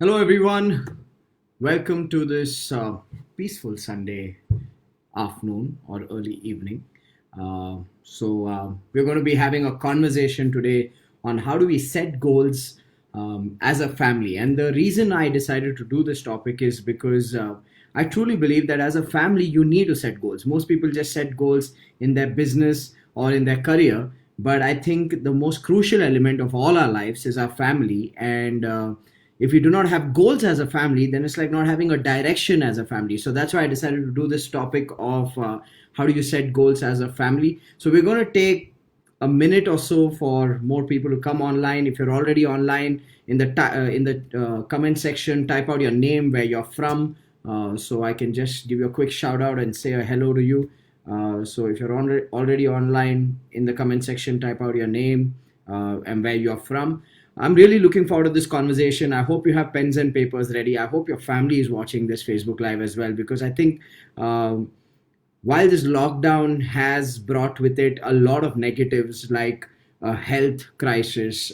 Hello, everyone. Welcome to this peaceful Sunday afternoon or early evening. We're going to be having a conversation today on how do we set goals as a family. And the reason I decided to do this topic is because I truly believe that as a family, you need to set goals. Most people just set goals in their business or in their career. But I think the most crucial element of all our lives is our family. And if you do not have goals as a family, then it's like not having a direction as a family. So that's why I decided to do this topic of how do you set goals as a family. So we're going to take a minute or so for more people to come online. If you're already online, in the comment section, type out your name, where you're from, so I can just give you a quick shout out and say a hello to you. So if you're already online, in the comment section, type out your name and where you're from. I'm really looking forward to this conversation. I hope you have pens and papers ready. I hope your family is watching this Facebook Live as well, because I think while this lockdown has brought with it a lot of negatives like health crisis,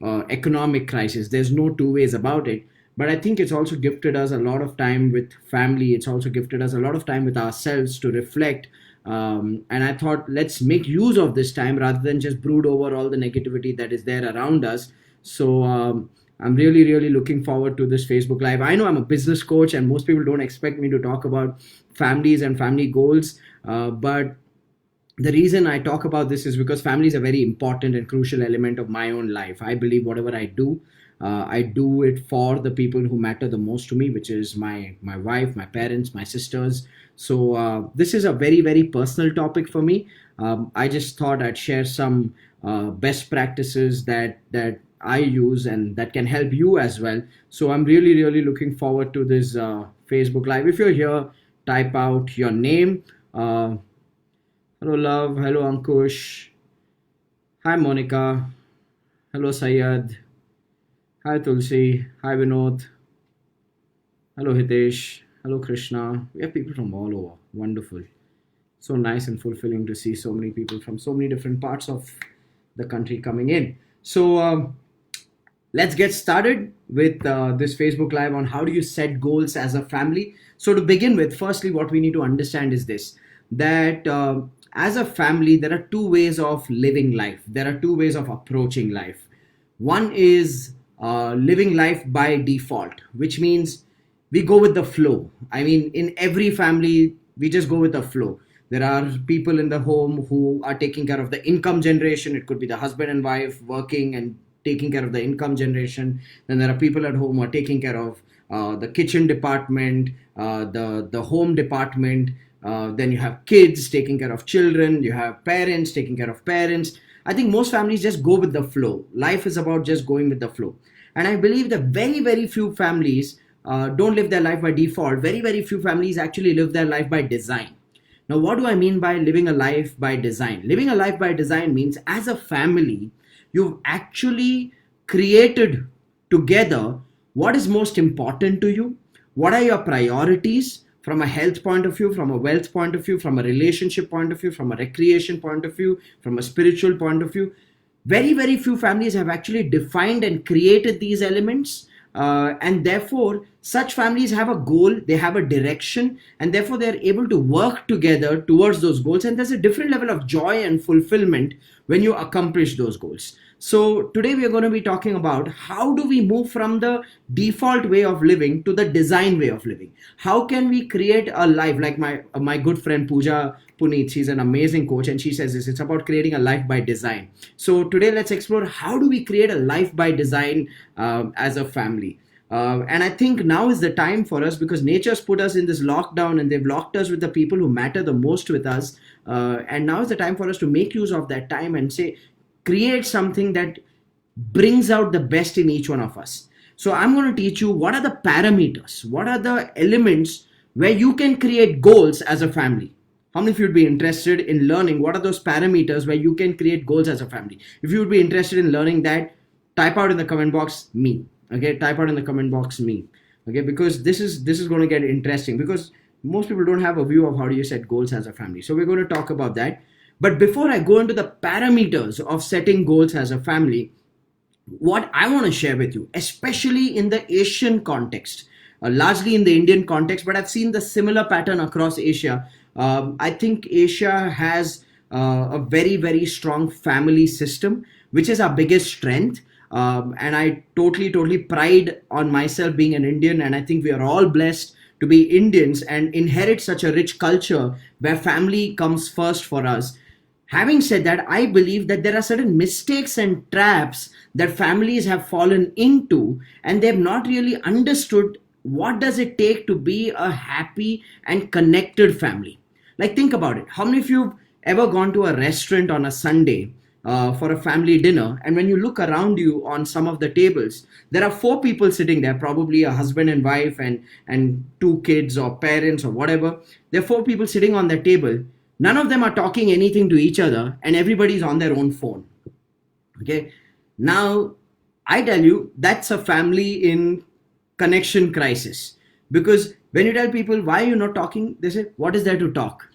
economic crisis, there's no two ways about it. But I think it's also gifted us a lot of time with family. It's also gifted us a lot of time with ourselves to reflect. And I thought, let's make use of this time rather than just brood over all the negativity that is there around us. So I'm really, really looking forward to this Facebook Live. I know I'm a business coach, and most people don't expect me to talk about families and family goals. But the reason I talk about this is because family is a very important and crucial element of my own life. I believe whatever I do it for the people who matter the most to me, which is my wife, my parents, my sisters. So this is a very, very personal topic for me. I just thought I'd share some best practices that I use and that can help you as well. So I'm really, really looking forward to this Facebook Live. If you're here, type out your name. Hello, love. Hello, Ankush. Hi, Monica. Hello, Sayed. Hi, Tulsi. Hi, Vinod. Hello, Hitesh. Hello, Krishna. We have people from all over. Wonderful. So nice and fulfilling to see so many people from so many different parts of the country coming in. So let's get started with this Facebook Live on how do you set goals as a family. So to begin with, firstly, what we need to understand is this, that as a family, there are two ways of living life. There are two ways of approaching life. One is living life by default, which means we go with the flow. I mean, in every family, we just go with the flow. There are people in the home who are taking care of the income generation. It could be the husband and wife working and taking care of the income generation. Then there are people at home who are taking care of the kitchen department, the home department. Then you have kids taking care of children. You have parents taking care of parents. I think most families just go with the flow. Life is about just going with the flow. And I believe that very, very few families don't live their life by default. Very, very few families actually live their life by design. Now, what do I mean by living a life by design? Living a life by design means as a family, you've actually created together what is most important to you, what are your priorities from a health point of view, from a wealth point of view, from a relationship point of view, from a recreation point of view, from a spiritual point of view. Very, very few families have actually defined and created these elements. And therefore, such families have a goal, they have a direction, and therefore they're able to work together towards those goals. And there's a different level of joy and fulfillment when you accomplish those goals. So today we are going to be talking about how do we move from the default way of living to the design way of living. How can we create a life like my good friend Pooja Puneet, she's an amazing coach, and she says this, it's about creating a life by design. So today let's explore how do we create a life by design as a family. And I think now is the time for us, because nature's put us in this lockdown and they've locked us with the people who matter the most with us. And now is the time for us to make use of that time and say, create something that brings out the best in each one of us. So I'm going to teach you what are the parameters, what are the elements where you can create goals as a family. How many of you would be interested in learning what are those parameters where you can create goals as a family? If you would be interested in learning that, type out in the comment box me. Okay, type out in the comment box me. Okay, because this is going to get interesting, because most people don't have a view of how do you set goals as a family. So we're going to talk about that. But before I go into the parameters of setting goals as a family, what I want to share with you, especially in the Asian context, largely in the Indian context, but I've seen the similar pattern across Asia. I think Asia has a very, very strong family system, which is our biggest strength. And I totally pride on myself being an Indian, and I think we are all blessed to be Indians and inherit such a rich culture where family comes first for us. Having said that, I believe that there are certain mistakes and traps that families have fallen into, and they've not really understood what does it take to be a happy and connected family. Like, think about it. How many of you have ever gone to a restaurant on a Sunday for a family dinner, and when you look around you on some of the tables, there are four people sitting there, probably a husband and wife and two kids or parents or whatever. There are four people sitting on the table. None of them are talking anything to each other, and everybody's on their own phone. Okay. Now, I tell you, that's a family in connection crisis. Because when you tell people, why are you not talking? They say, what is there to talk?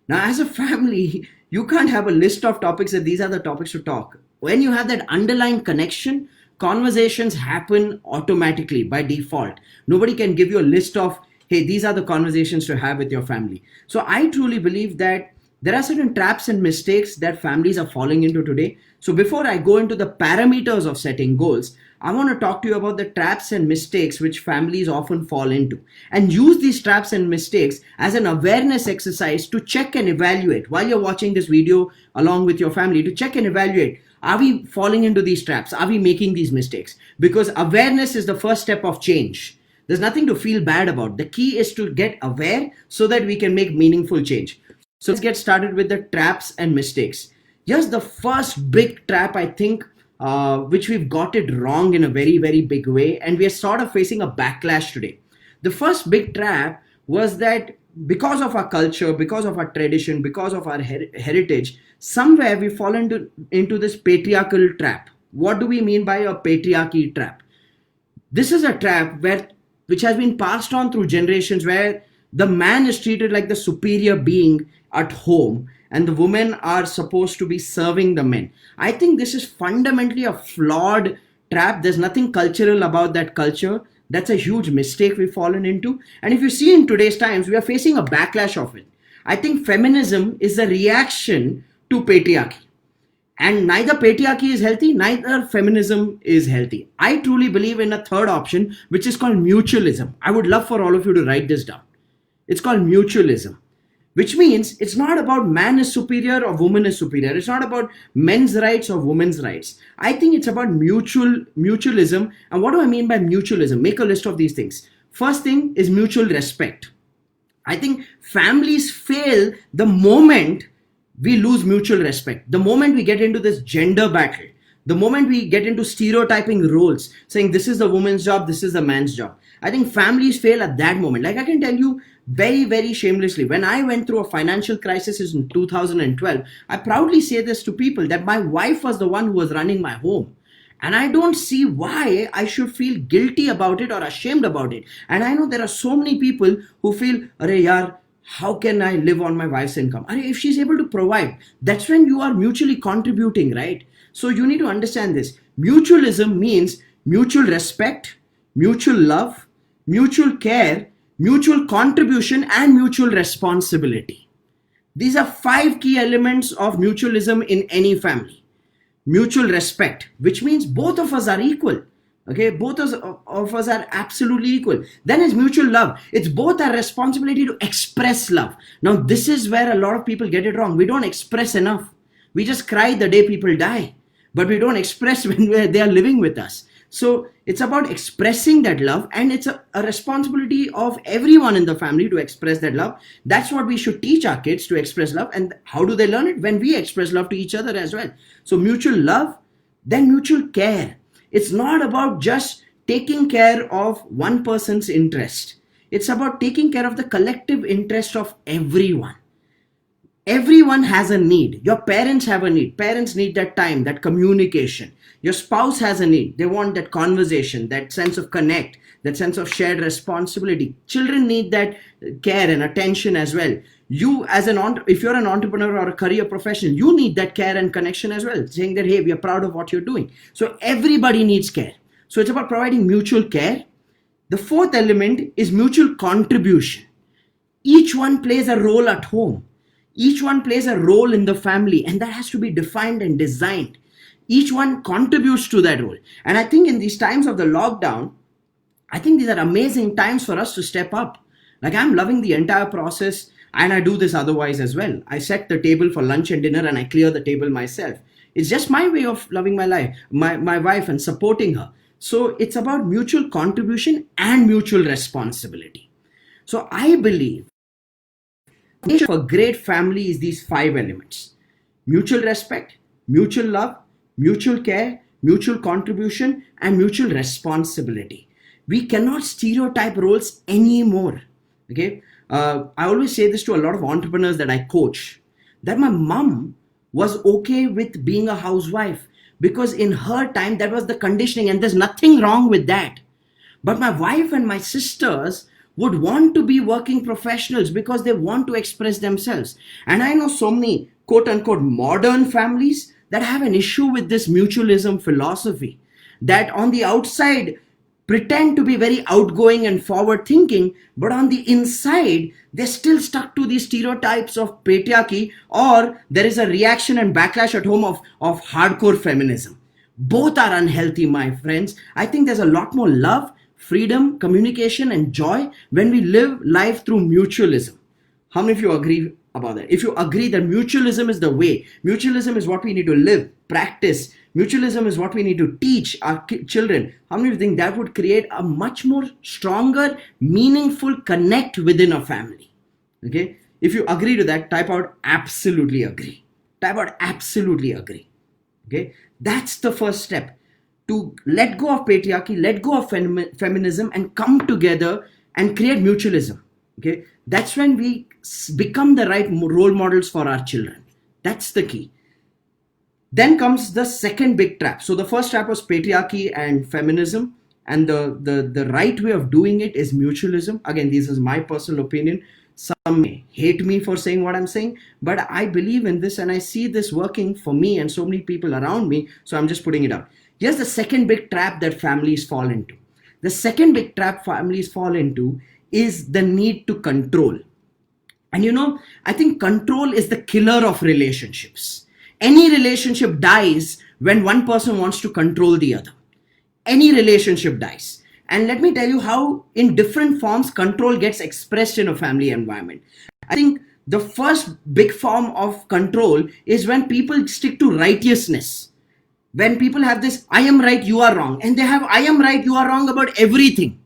Now, as a family, you can't have a list of topics that these are the topics to talk. When you have that underlying connection, conversations happen automatically by default. Nobody can give you a list of, hey, these are the conversations to have with your family. So I truly believe that there are certain traps and mistakes that families are falling into today. So before I go into the parameters of setting goals, I want to talk to you about the traps and mistakes which families often fall into, and use these traps and mistakes as an awareness exercise to check and evaluate while you're watching this video along with your family, to check and evaluate, are we falling into these traps? Are we making these mistakes? Because awareness is the first step of change. There's nothing to feel bad about. The key is to get aware so that we can make meaningful change. So let's get started with the traps and mistakes. Here's the first big trap, I think, which we've got it wrong in a very, very big way, and we are sort of facing a backlash today. The first big trap was that because of our culture, because of our tradition, because of our heritage, somewhere we fall into this patriarchal trap. What do we mean by a patriarchy trap? This is a trap which has been passed on through generations, where the man is treated like the superior being at home and the women are supposed to be serving the men. I think this is fundamentally a flawed trap. There's nothing cultural about that culture. That's a huge mistake we've fallen into. And if you see in today's times, we are facing a backlash of it. I think feminism is a reaction to patriarchy. And neither patriarchy is healthy, neither feminism is healthy. I truly believe in a third option, which is called mutualism. I would love for all of you to write this down. It's called mutualism, which means it's not about man is superior or woman is superior. It's not about men's rights or women's rights. I think it's about mutualism. And what do I mean by mutualism? Make a list of these things. First thing is mutual respect. I think families fail the moment we lose mutual respect. The moment we get into this gender battle, the moment we get into stereotyping roles, saying this is the woman's job, this is the man's job, I think families fail at that moment. Like, I can tell you very, very shamelessly, when I went through a financial crisis in 2012, I proudly say this to people that my wife was the one who was running my home. And I don't see why I should feel guilty about it or ashamed about it. And I know there are so many people who feel, Arey yaar, how can I live on my wife's income? If she's able to provide, that's when you are mutually contributing, right? So you need to understand this. Mutualism means mutual respect, mutual love, mutual care, mutual contribution, and mutual responsibility. These are 5 key elements of mutualism in any family. Mutual respect, which means both of us are equal. Okay, both of us are absolutely equal. Then is mutual love. It's both our responsibility to express love. Now, this is where a lot of people get it wrong. We don't express enough. We just cry the day people die, but we don't express when they are living with us. So it's about expressing that love, and it's a responsibility of everyone in the family to express that love. That's what we should teach our kids, to express love. And how do they learn it? When we express love to each other as well. So mutual love, then mutual care. It's not about just taking care of one person's interest. It's about taking care of the collective interest of everyone. Everyone has a need. Your parents have a need. Parents need that time, that communication. Your spouse has a need. They want that conversation, that sense of connect, that sense of shared responsibility. Children need that care and attention as well. You as if you're an entrepreneur or a career professional, you need that care and connection as well, saying that, hey, we are proud of what you're doing. So everybody needs care. So it's about providing mutual care. The fourth element is mutual contribution. Each one plays a role at home. Each one plays a role in the family, and that has to be defined and designed. Each one contributes to that role. And I think in these times of the lockdown, I think these are amazing times for us to step up. Like, I'm loving the entire process, and I do this otherwise as well. I set the table for lunch and dinner and I clear the table myself. It's just my way of loving my life, my wife, and supporting her. So it's about mutual contribution and mutual responsibility. So I believe for a great family is these five elements: mutual respect, mutual love, mutual care, mutual contribution, and mutual responsibility. We cannot stereotype roles anymore. Okay, I always say this to a lot of entrepreneurs that I coach, that my mom was okay with being a housewife because in her time that was the conditioning, and there's nothing wrong with that. But my wife and my sisters would want to be working professionals because they want to express themselves. And I know so many quote unquote modern families that have an issue with this mutualism philosophy, that on the outside pretend to be very outgoing and forward thinking, but on the inside they're still stuck to these stereotypes of patriarchy, or there is a reaction and backlash at home of hardcore feminism. Both are unhealthy, my friends. I think there's a lot more love, freedom, communication, and joy when we live life through mutualism. How many of you agree about that? If you agree that mutualism is the way, mutualism is what we need to live, practice, mutualism is what we need to teach our children, how many of you think that would create a much more stronger, meaningful connect within a family? Okay? If you agree to that, type out absolutely agree. Type out absolutely agree. Okay? That's the first step. To let go of patriarchy, let go of feminism, and come together and create mutualism. Okay, that's when we become the right role models for our children. That's the key. Then comes the second big trap. So the first trap was patriarchy and feminism, and the right way of doing it is mutualism. Again, this is my personal opinion. Some may hate me for saying what I'm saying, but I believe in this and I see this working for me and so many people around me. So I'm just putting it out. Here's the second big trap that families fall into. The second big trap families fall into is the need to control. And I think control is the killer of relationships. Any relationship dies when one person wants to control the other. Any relationship dies. And let me tell you how, in different forms, control gets expressed in a family environment. I think the first big form of control is when people stick to righteousness. When people have this, I am right, you are wrong. And they have, I am right, you are wrong about everything.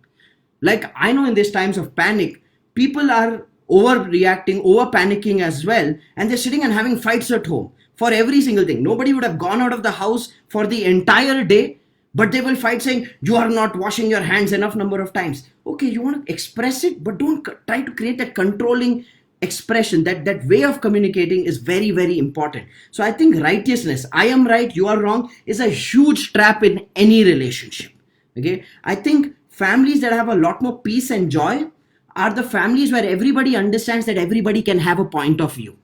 Like, I know in these times of panic, people are overreacting, over panicking as well. And they're sitting and having fights at home for every single thing. Nobody would have gone out of the house for the entire day, but they will fight saying, you are not washing your hands enough number of times. Okay, you want to express it, but don't try to create that controlling expression. That way of communicating is very, very important. So I think righteousness, I am right, you are wrong, is a huge trap in any relationship. Okay, I think families that have a lot more peace and joy are the families where everybody understands that everybody can have a point of view.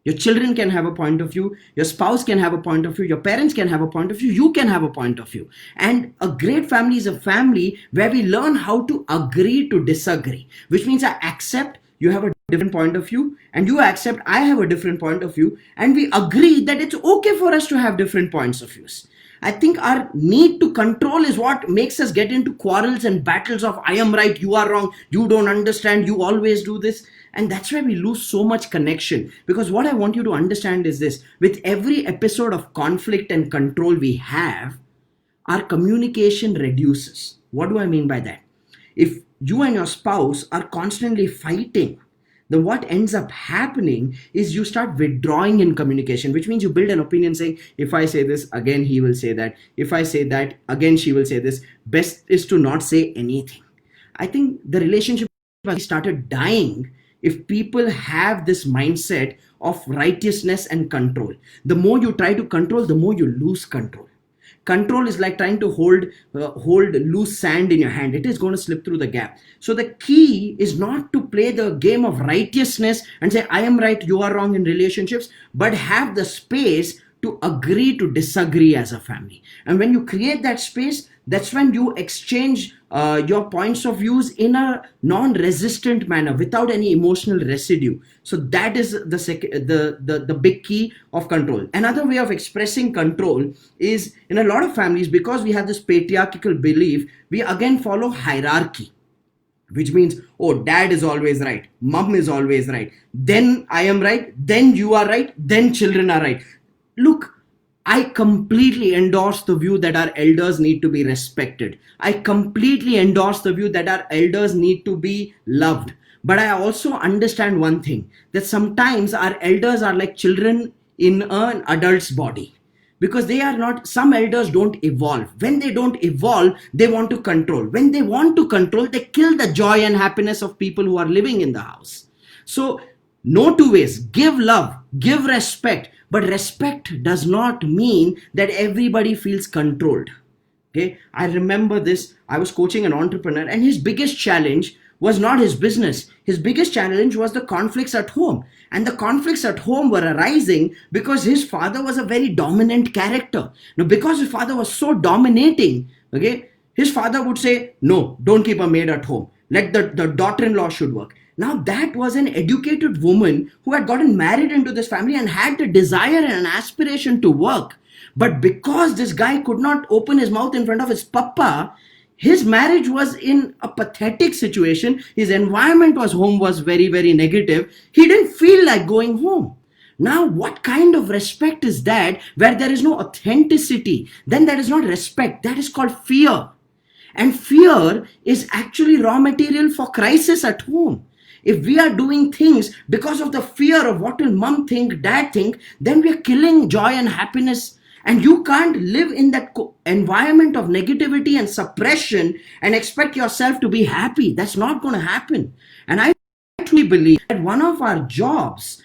Your children can have a point of view, your spouse can have a point of view, your parents can have a point of view, you can have a point of view. And a great family is a family where we learn how to agree to disagree, which means I accept you have a different point of view and you accept I have a different point of view, and we agree that it's okay for us to have different points of views. I think our need to control is what makes us get into quarrels and battles of I am right, you are wrong, you don't understand, you always do this. And that's why we lose so much connection. Because what I want you to understand is this: with every episode of conflict and control we have, our communication reduces. What do I mean by that? If you and your spouse are constantly fighting, then what ends up happening is you start withdrawing in communication, which means you build an opinion saying, if I say this, again he will say that. If I say that, again she will say this. Best is to not say anything. I think the relationship started dying if people have this mindset of righteousness and control. The more you try to control, the more you lose control. Control is like trying to hold loose sand in your hand. It is going to slip through the gap. So the key is not to play the game of righteousness and say I am right, you are wrong in relationships, but have the space to agree to disagree as a family. And when you create that space, that's when you exchange your points of views in a non-resistant manner without any emotional residue. So that is the big key of control. Another way of expressing control is, in a lot of families, because we have this patriarchal belief, we again follow hierarchy, which means, oh, dad is always right, mom is always right, then I am right, then you are right, then children are right. Look, I completely endorse the view that our elders need to be respected. I completely endorse the view that our elders need to be loved. But I also understand one thing, that sometimes our elders are like children in an adult's body. Because they are not, some elders don't evolve. When they don't evolve, they want to control. When they want to control, they kill the joy and happiness of people who are living in the house. So, no two ways. Give love, give respect. But respect does not mean that everybody feels controlled. Okay, I remember this. I was coaching an entrepreneur, and his biggest challenge was not his business. His biggest challenge was the conflicts at home. And the conflicts at home were arising because his father was a very dominant character. Now, because his father was so dominating, okay, his father would say, no, don't keep a maid at home. Let the daughter-in-law should work. Now that was an educated woman who had gotten married into this family and had the desire and an aspiration to work. But because this guy could not open his mouth in front of his papa, his marriage was in a pathetic situation. His environment home was very, very negative. He didn't feel like going home. Now, what kind of respect is that where there is no authenticity? Then that is not respect. That is called fear. And fear is actually raw material for crisis at home. If we are doing things because of the fear of what will mom think, dad think, then we are killing joy and happiness. And you can't live in that environment of negativity and suppression and expect yourself to be happy. That's not going to happen. And I truly believe that one of our jobs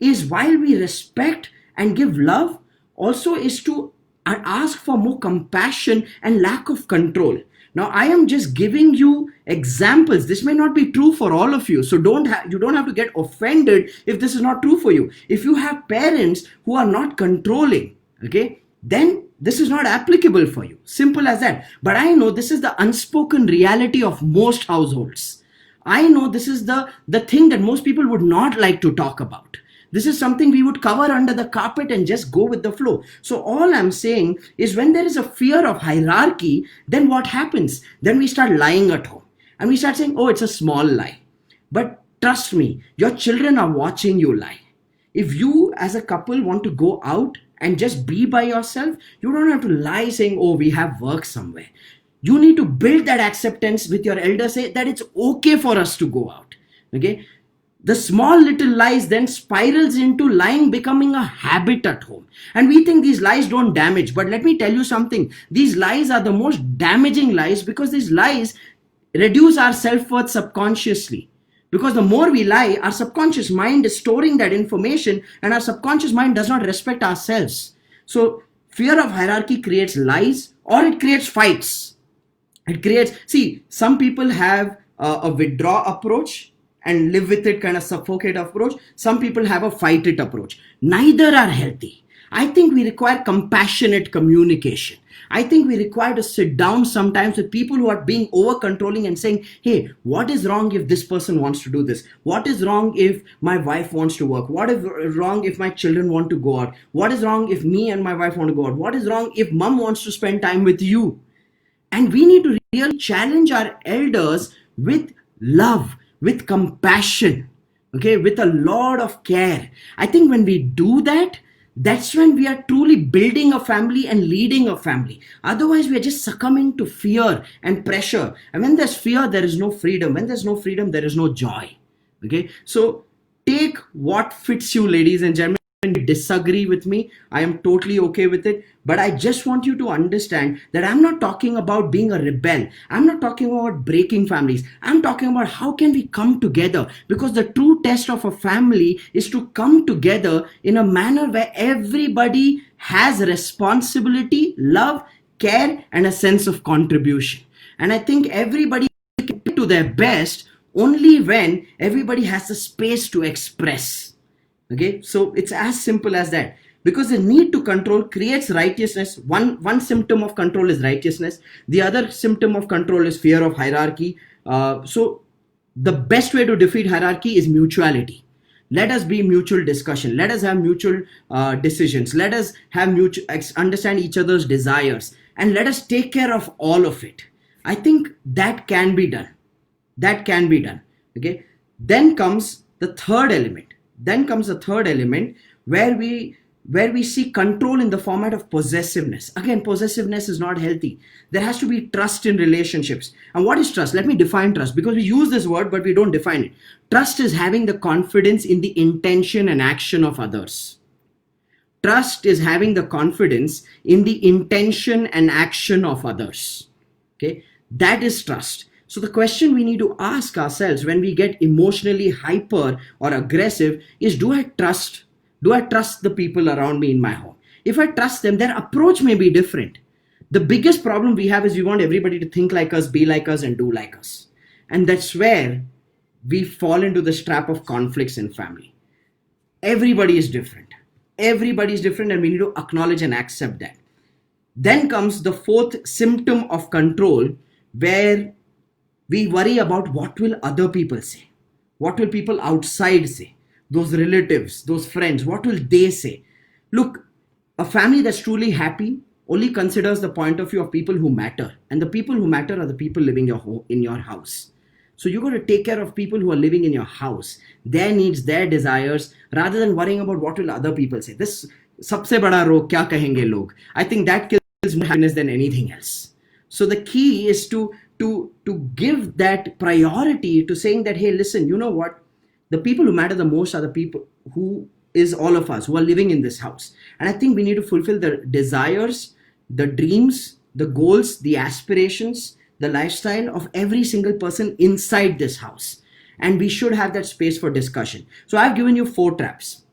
is, while we respect and give love, also is to ask for more compassion and lack of control. Now, I am just giving you examples. This may not be true for all of you. So you don't have to get offended if this is not true for you. If you have parents who are not controlling, okay, then this is not applicable for you. Simple as that. But I know this is the unspoken reality of most households. I know this is the thing that most people would not like to talk about. This is something we would cover under the carpet and just go with the flow. So all I'm saying is, when there is a fear of hierarchy, then what happens? Then we start lying at home. And we start saying, oh, it's a small lie. But trust me, your children are watching you lie. If you as a couple want to go out and just be by yourself, you don't have to lie saying, oh, we have work somewhere. You need to build that acceptance with your elders, say that it's okay for us to go out. Okay. The small little lies then spirals into lying becoming a habit at home. And we think these lies don't damage. But let me tell you something. These lies are the most damaging lies, because these lies reduce our self-worth subconsciously. Because the more we lie, our subconscious mind is storing that information, and our subconscious mind does not respect ourselves. So fear of hierarchy creates lies, or it creates fights. Some people have a withdraw approach and live with it, kind of suffocate approach. Some people have a fight it approach. Neither are healthy. I think we require compassionate communication. I think we require to sit down sometimes with people who are being over controlling and saying, hey, what is wrong if this person wants to do this? What is wrong if my wife wants to work? What is wrong if my children want to go out? What is wrong if me and my wife want to go out? What is wrong if mom wants to spend time with you? And we need to really challenge our elders with love, with compassion, okay, with a lot of care. I think when we do that, that's when we are truly building a family and leading a family. Otherwise, we are just succumbing to fear and pressure. And when there's fear, there is no freedom. When there's no freedom, there is no joy. Okay, so take what fits you, ladies and gentlemen. disagree with me, I am totally okay with it. But I just want you to understand that I'm not talking about being a rebel. I'm not talking about breaking families. I'm talking about how can we come together, because the true test of a family is to come together in a manner where everybody has responsibility, love, care, and a sense of contribution. And I think everybody can do their best only when everybody has the space to express. Okay, so it's as simple as that. Because the need to control creates righteousness. One symptom of control is righteousness. The other symptom of control is fear of hierarchy. So the best way to defeat hierarchy is mutuality. Let us be mutual discussion. Let us have mutual decisions. Let us have mutual understand each other's desires, and let us take care of all of it. I think that can be done. That can be done. Okay. Then comes the third element. Where we see control in the format of possessiveness. Again, possessiveness is not healthy. There has to be trust in relationships. And what is trust? Let me define trust, because we use this word but we don't define it. Trust is having the confidence in the intention and action of others. Trust is having the confidence in the intention and action of others. Okay, that is trust. So the question we need to ask ourselves when we get emotionally hyper or aggressive is, do I trust the people around me in my home? If I trust them, their approach may be different. The biggest problem we have is we want everybody to think like us, be like us, and do like us. And that's where we fall into this trap of conflicts in family. Everybody is different. Everybody is different, and we need to acknowledge and accept that. Then comes the fourth symptom of control, where we worry about what will other people say. What will people outside say? Those relatives, those friends, what will they say? Look, a family that's truly happy only considers the point of view of people who matter. And the people who matter are the people living in your house. So you got to take care of people who are living in your house, their needs, their desires, rather than worrying about what will other people say. This sabse bada rog, kya kahenge log. I think that kills more happiness than anything else. So the key is to give that priority to saying that, hey, listen, you know what? The people who matter the most are the people who is all of us who are living in this house. And I think we need to fulfill the desires, the dreams, the goals, the aspirations, the lifestyle of every single person inside this house. And we should have that space for discussion. So I've given you 4 traps.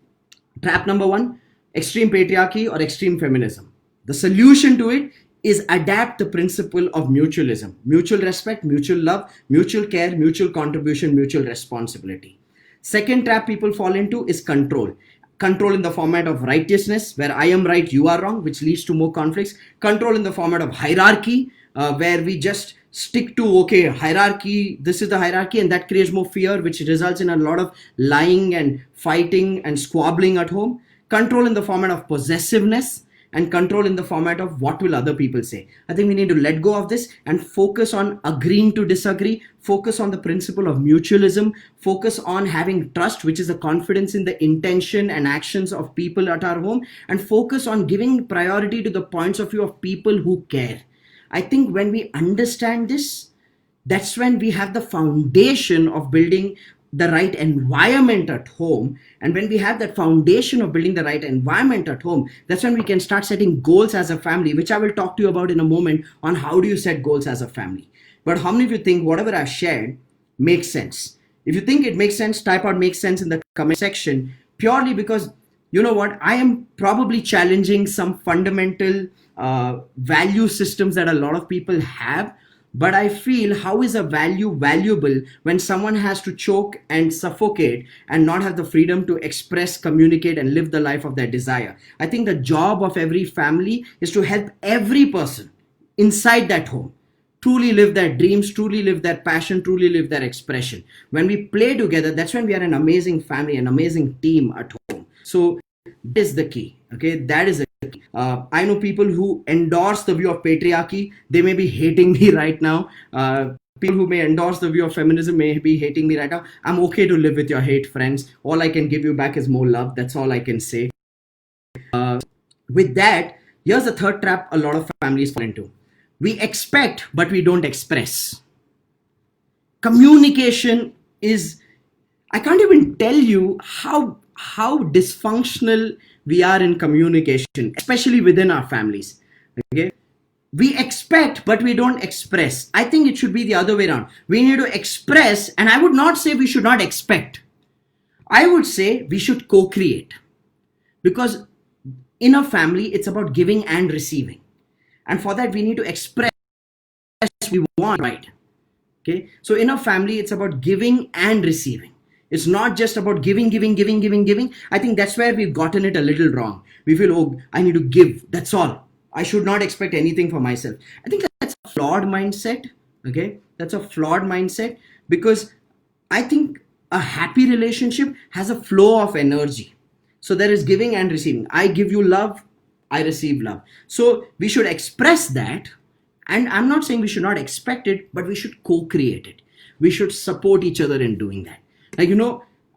Trap number 1, extreme patriarchy or extreme feminism. The solution to it is adapt the principle of mutualism. Mutual respect, mutual love, mutual care, mutual contribution, mutual responsibility. Second trap people fall into is control. Control in the format of righteousness, where I am right, you are wrong, which leads to more conflicts. Control in the format of hierarchy, where we just stick to, okay, hierarchy, this is the hierarchy, and that creates more fear, which results in a lot of lying and fighting and squabbling at home. Control in the format of possessiveness, and control in the format of what will other people say. I think we need to let go of this and focus on agreeing to disagree, focus on the principle of mutualism, focus on having trust, which is the confidence in the intention and actions of people at our home, and focus on giving priority to the points of view of people who care. I think when we understand this, that's when we have the foundation of building the right environment at home. And when we have that foundation of building the right environment at home, that's when we can start setting goals as a family, which I will talk to you about in a moment on how do you set goals as a family. But how many of you think whatever I've shared makes sense? If you think it makes sense, type out makes sense in the comment section, purely because, you know what, I am probably challenging some fundamental value systems that a lot of people have. But I feel, how is a value valuable when someone has to choke and suffocate and not have the freedom to express, communicate, and live the life of their desire? I think the job of every family is to help every person inside that home truly live their dreams, truly live their passion, truly live their expression. When we play together, that's when we are an amazing family, an amazing team at home. So that is the key. Okay, that is the key. I know people who endorse the view of patriarchy. They may be hating me right now. People who may endorse the view of feminism may be hating me right now. I'm okay to live with your hate, friends. All I can give you back is more love. That's all I can say. With that, here's the third trap a lot of families fall into. We expect, but we don't express. Communication is, I can't even tell you how dysfunctional we are in communication, especially within our families. Okay, we expect but we don't express. I think it should be the other way around. We need to express, and I would not say we should not expect. I would say we should co-create, because in a family it's about giving and receiving, and for that we need to express we want, right? Okay, so in a family it's about giving and receiving. It's not just about giving. I think that's where we've gotten it a little wrong. We feel, oh, I need to give, that's all, I should not expect anything for myself. I think that's a flawed mindset. Okay, that's a flawed mindset, because I think a happy relationship has a flow of energy. So there is giving and receiving. I give you love, I receive love. So we should express that. And I'm not saying we should not expect it, but we should co-create it. We should support each other in doing that. Like,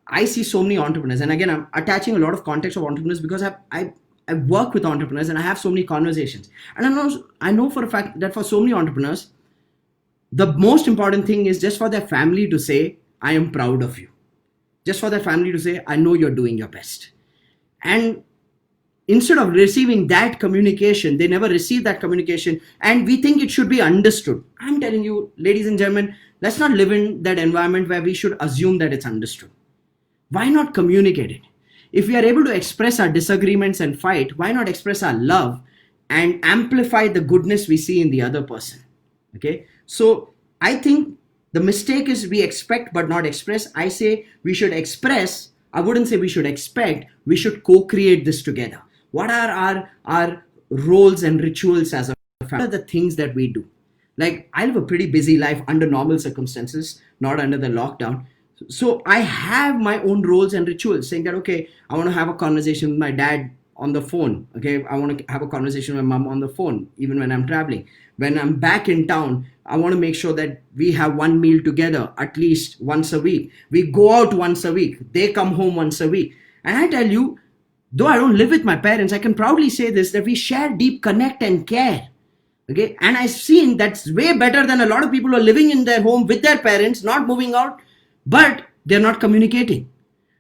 I see so many entrepreneurs, and again, I'm attaching a lot of context of entrepreneurs because I work with entrepreneurs and I have so many conversations. And I know for a fact that for so many entrepreneurs, the most important thing is just for their family to say, I am proud of you. Just for their family to say, I know you're doing your best. And instead of receiving that communication, they never receive that communication, and we think it should be understood. I'm telling you, ladies and gentlemen, let's not live in that environment where we should assume that it's understood. Why not communicate it? If we are able to express our disagreements and fight, why not express our love and amplify the goodness we see in the other person? Okay, so I think the mistake is we expect but not express. I say we should express. I wouldn't say we should expect. We should co-create this together. What are our roles and rituals as a family? What are the things that we do? Like, I live a pretty busy life under normal circumstances, not under the lockdown. So I have my own roles and rituals, saying that, okay, I want to have a conversation with my dad on the phone. Okay, I want to have a conversation with my mom on the phone, even when I'm traveling. When I'm back in town, I want to make sure that we have one meal together at least once a week. We go out once a week. They come home once a week. And I tell you, though I don't live with my parents, I can proudly say this, that we share deep connect and care. Okay, and I've seen that's way better than a lot of people who are living in their home with their parents, not moving out, but they're not communicating.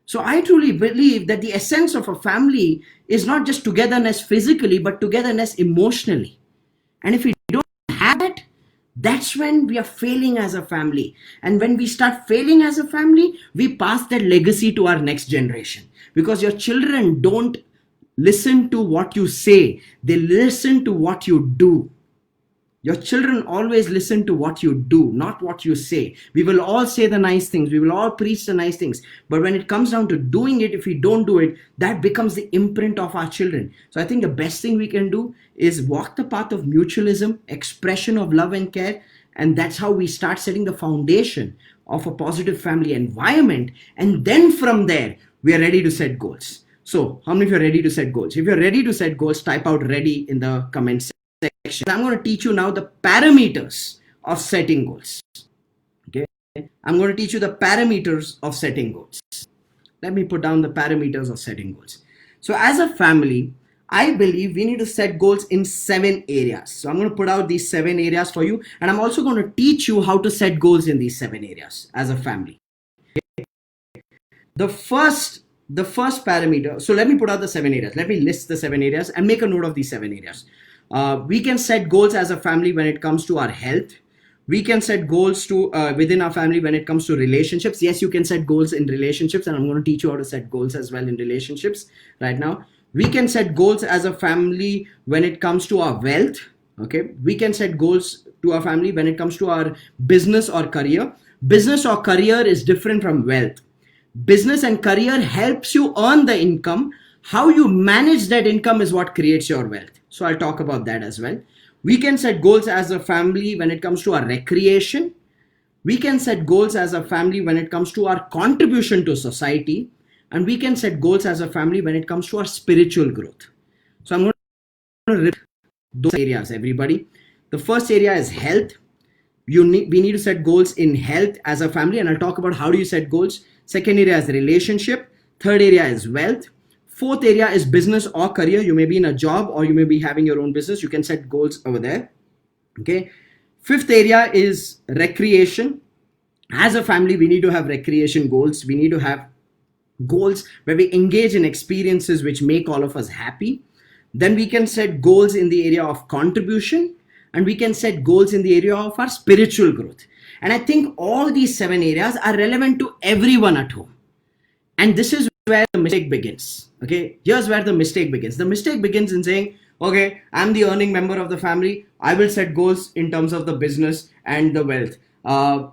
So I truly believe that the essence of a family is not just togetherness physically, but togetherness emotionally. And if we don't have it, that's when we are failing as a family. And when we start failing as a family, we pass that legacy to our next generation. Because your children don't listen to what you say, they listen to what you do. Your children always listen to what you do, not what you say. We will all say the nice things. We will all preach the nice things. But when it comes down to doing it, if we don't do it, that becomes the imprint of our children. So I think the best thing we can do is walk the path of mutualism, expression of love and care. And that's how we start setting the foundation of a positive family environment. And then from there, we are ready to set goals. So how many of you are ready to set goals? If you're ready to set goals, type out ready in the comments section. I'm going to teach you now the parameters of setting goals. Okay, I'm going to teach you the parameters of setting goals. Let me put down the parameters of setting goals. So as a family, I believe we need to set goals in 7 areas. So I'm going to put out these 7 areas for you, and I'm also going to teach you how to set goals in these 7 areas as a family. Okay. The first parameter. So let me put out the 7 areas. Let me list the 7 areas and make a note of these 7 areas. We can set goals as a family when it comes to our health. We can set goals to within our family when it comes to relationships. Yes, you can set goals in relationships, and I'm going to teach you how to set goals as well in relationships right now. We can set goals as a family when it comes to our wealth. Okay, we can set goals to our family when it comes to our business or career. Business or career is different from wealth. Business and career helps you earn the income. How you manage that income is what creates your wealth. So I'll talk about that as well. We can set goals as a family when it comes to our recreation. We can set goals as a family when it comes to our contribution to society. And we can set goals as a family when it comes to our spiritual growth. So I'm going to rip those areas, everybody. The first area is health. We need to set goals in health as a family, and I'll talk about how do you set goals. Second area is relationship. Third area is wealth. Fourth area is business or career. You may be in a job or you may be having your own business. You can set goals over there. Okay. Fifth area is recreation. As a family, we need to have recreation goals. We need to have goals where we engage in experiences which make all of us happy. Then we can set goals in the area of contribution, and we can set goals in the area of our spiritual growth. And I think all these 7 areas are relevant to everyone at home. And this is where the mistake begins. Okay, here's where the mistake begins. The mistake begins in saying, okay, I'm the earning member of the family, I will set goals in terms of the business and the wealth.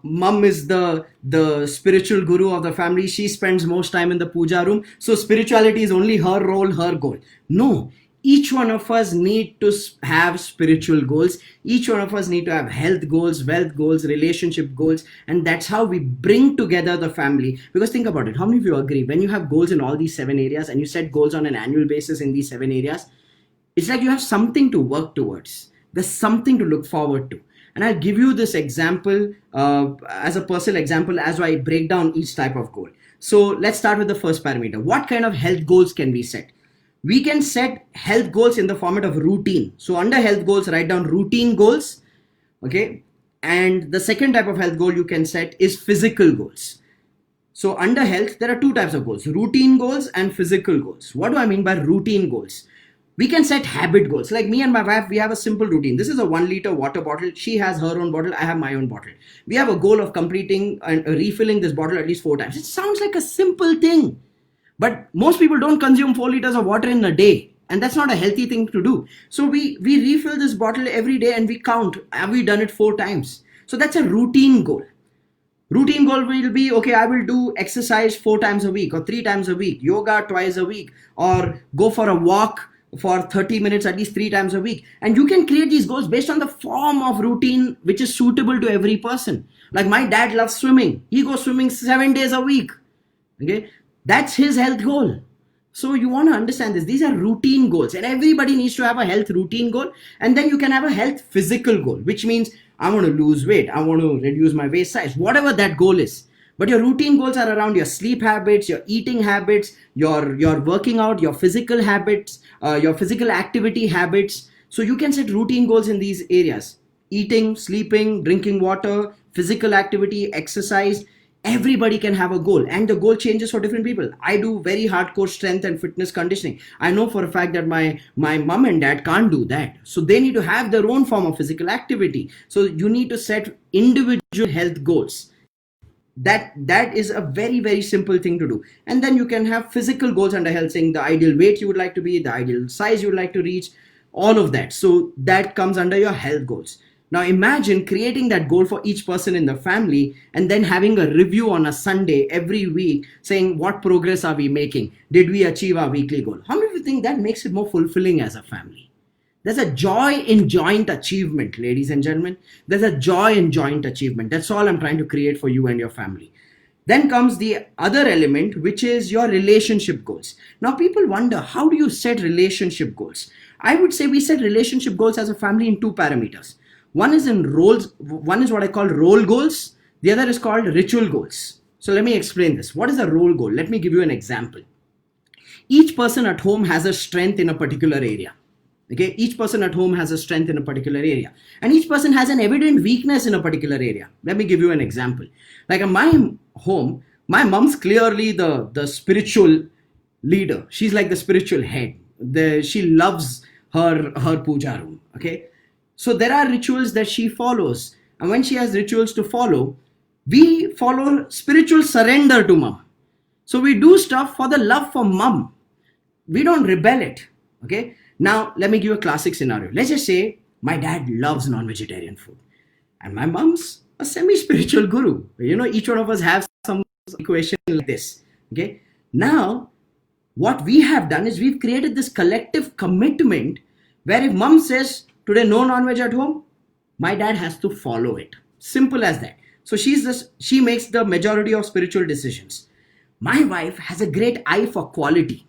Mom is the spiritual guru of the family, she spends most time in the puja room, so spirituality is only her role, her goal. No, each one of us need to have spiritual goals. Each one of us need to have health goals, wealth goals, relationship goals, and that's how we bring together the family. Because think about it, how many of you agree, when you have goals in all these 7 areas and you set goals on an annual basis in these 7 areas, it's like you have something to work towards, there's something to look forward to. And I'll give you this example as a personal example as I break down each type of goal. So let's start with the first parameter. What kind of health goals can we set? We can set health goals in the format of routine. So under health goals, write down routine goals. Okay. And the second type of health goal you can set is physical goals. So under health, there are 2 types of goals, routine goals and physical goals. What do I mean by routine goals? We can set habit goals. Like me and my wife, we have a simple routine. This is a 1 liter water bottle. She has her own bottle. I have my own bottle. We have a goal of completing and refilling this bottle at least 4 times. It sounds like a simple thing, but most people don't consume 4 liters of water in a day. And that's not a healthy thing to do. So we refill this bottle every day and we count. Have we done it 4 times? So that's a routine goal. Routine goal will be, okay, I will do exercise 4 times a week or 3 times a week, yoga twice a week, or go for a walk for 30 minutes at least 3 times a week. And you can create these goals based on the form of routine which is suitable to every person. Like my dad loves swimming. He goes swimming 7 days a week. Okay, that's his health goal. So you want to understand this. These are routine goals, and everybody needs to have a health routine goal. And then you can have a health physical goal, which means I want to lose weight, I want to reduce my waist size, whatever that goal is. But your routine goals are around your sleep habits, your eating habits, your working out, your physical habits, your physical activity habits. So you can set routine goals in these areas: eating, sleeping, drinking water, physical activity, exercise. Everybody can have a goal, and the goal changes for different people. I do very hardcore strength and fitness conditioning. I know for a fact that my mom and dad can't do that. So they need to have their own form of physical activity. So you need to set individual health goals. That is a very, very simple thing to do. And then you can have physical goals under health, saying the ideal weight you would like to be, the ideal size you would like to reach, all of that. So that comes under your health goals. Now imagine creating that goal for each person in the family and then having a review on a Sunday every week saying what progress are we making? Did we achieve our weekly goal? How many of you think that makes it more fulfilling as a family? There's a joy in joint achievement, ladies and gentlemen. There's a joy in joint achievement. That's all I'm trying to create for you and your family. Then comes the other element, which is your relationship goals. Now people wonder, how do you set relationship goals? I would say we set relationship goals as a family in 2 parameters. One is in roles. One is what I call role goals. The other is called ritual goals. So let me explain this. What is a role goal? Let me give you an example. Each person at home has a strength in a particular area. Okay, each person at home has a strength in a particular area, and each person has an evident weakness in a particular area. Let me give you an example. Like in my home, my mom's clearly the spiritual leader. She's like the spiritual head. She loves her puja room. Okay, so there are rituals that she follows, and when she has rituals to follow, we follow spiritual surrender to mom. So we do stuff for the love for mom. We don't rebel it. Okay. Now, let me give you a classic scenario. Let's just say my dad loves non-vegetarian food and my mom's a semi-spiritual guru. You know, each one of us have some equation like this. Okay. Now, what we have done is we've created this collective commitment where if mom says today no non-veg at home, my dad has to follow it. Simple as that. So she makes the majority of spiritual decisions. My wife has a great eye for quality.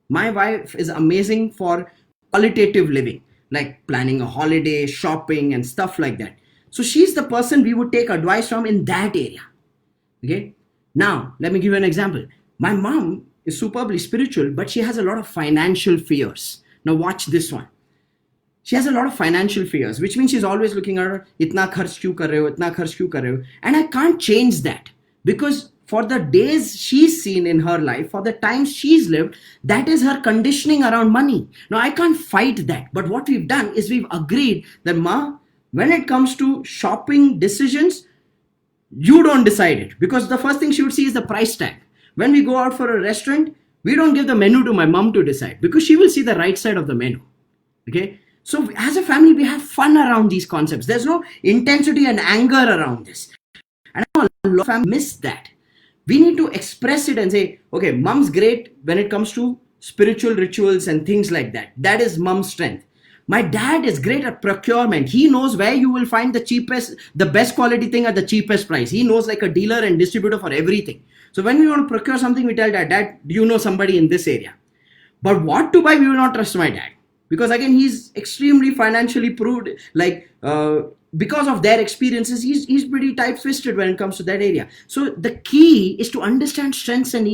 My wife is amazing for qualitative living, like planning a holiday, shopping, and stuff like that. So she's the person we would take advice from in that area. Okay. Now, let me give you an example. My mom is superbly spiritual, but she has a lot of financial fears. Now, watch this one. She has a lot of financial fears, which means she's always looking at her, itna kharch kyun kar rahe ho, itna kharch kyun kar rahe ho? And I can't change that because for the days she's seen in her life, for the times she's lived, that is her conditioning around money. Now, I can't fight that. But what we've done is we've agreed that, Ma, when it comes to shopping decisions, you don't decide it. Because the first thing she would see is the price tag. When we go out for a restaurant, we don't give the menu to my mom to decide because she will see the right side of the menu. Okay? So as a family, we have fun around these concepts. There's no intensity and anger around this. And I know a lot of families miss that. We need to express it and say, okay, mom's great when it comes to spiritual rituals and things like that. That is mom's strength. My dad is great at procurement. He knows where you will find the best quality thing at the cheapest price. He knows like a dealer and distributor for everything. So when we want to procure something, we tell Dad, do you know somebody in this area? But what to buy, we will not trust my dad. Because again, he's extremely financially proved, because of their experiences, he's pretty tight-fisted when it comes to that area. So the key is to understand strengths and